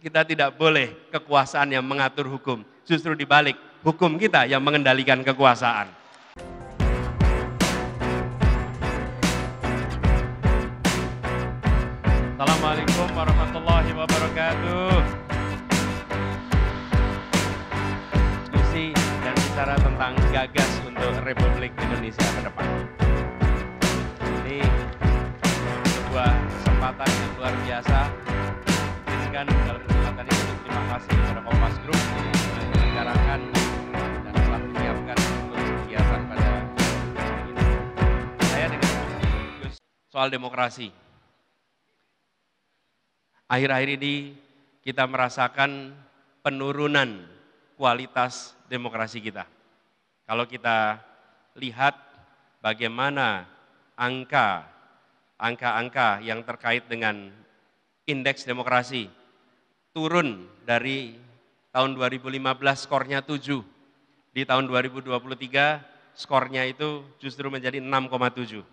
kita tidak boleh kekuasaan yang mengatur hukum. Justru dibalik, hukum kita yang mengendalikan kekuasaan. Assalamualaikum warahmatullahi wabarakatuh. Diskusi dan bicara tentang gagas untuk Republik Indonesia ke depan. Ini sebuah kesempatan yang luar biasa. Izinkan dalam kesempatan ini terima kasih kepada Kompas Group yang menyelenggarakan dan telah menyiapkan untuk kegiatan pada ini. Saya dengan soal demokrasi. Akhir-akhir ini kita merasakan penurunan kualitas demokrasi kita. Kalau kita lihat bagaimana angka-angka yang terkait dengan indeks demokrasi turun dari tahun 2015 skornya 7, di tahun 2023 skornya itu justru menjadi 6,7.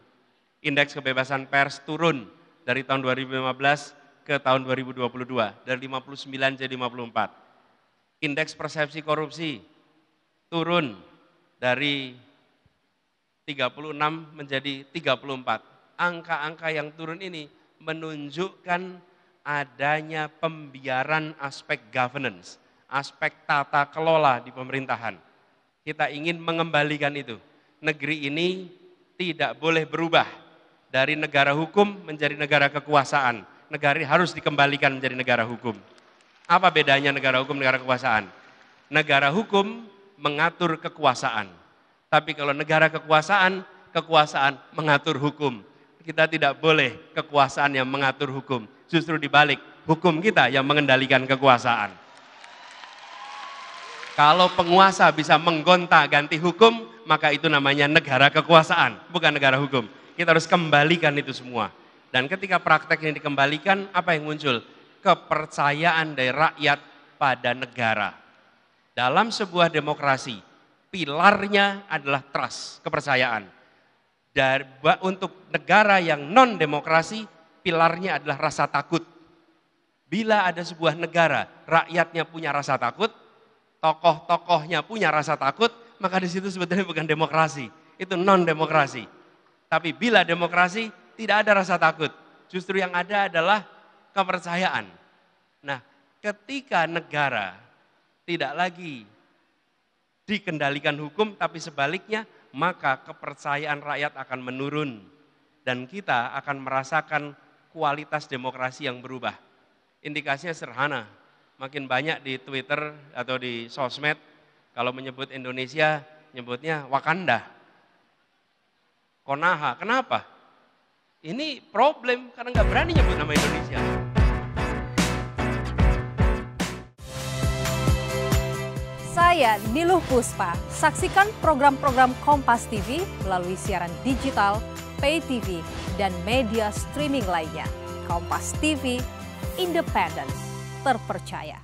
Indeks kebebasan pers turun dari tahun 2015 ke tahun 2022, dari 59 jadi 54. Indeks persepsi korupsi turun dari 36 menjadi 34. Angka-angka yang turun ini menunjukkan adanya pembiaran aspek governance, aspek tata kelola di pemerintahan. Kita ingin mengembalikan itu. Negeri ini tidak boleh berubah dari negara hukum menjadi negara kekuasaan. Negara ini harus dikembalikan menjadi negara hukum. Apa bedanya negara hukum, negara kekuasaan? Negara hukum mengatur kekuasaan. Tapi kalau negara kekuasaan, kekuasaan mengatur hukum. Kita tidak boleh kekuasaan yang mengatur hukum. Justru dibalik, hukum kita yang mengendalikan kekuasaan. Kalau penguasa bisa menggonta-ganti hukum, maka itu namanya negara kekuasaan, bukan negara hukum. Kita harus kembalikan itu semua. Dan ketika praktek ini dikembalikan, apa yang muncul? Kepercayaan dari rakyat pada negara. Dalam sebuah demokrasi, pilarnya adalah trust, kepercayaan. Dan untuk negara yang non-demokrasi, pilarnya adalah rasa takut. Bila ada sebuah negara, rakyatnya punya rasa takut, tokoh-tokohnya punya rasa takut, maka di situ sebetulnya bukan demokrasi, itu non-demokrasi. Tapi bila demokrasi, tidak ada rasa takut, justru yang ada adalah kepercayaan. Nah, ketika negara tidak lagi dikendalikan hukum, tapi sebaliknya, maka kepercayaan rakyat akan menurun. Dan kita akan merasakan kualitas demokrasi yang berubah. Indikasinya sederhana, makin banyak di Twitter atau di sosmed, kalau menyebut Indonesia, nyebutnya Wakanda, Konoha. Kenapa? Ini problem karena nggak berani nyebut nama Indonesia. Saya Niluh Puspa. Saksikan program-program Kompas TV melalui siaran digital, pay TV, dan media streaming lainnya. Kompas TV, independen, terpercaya.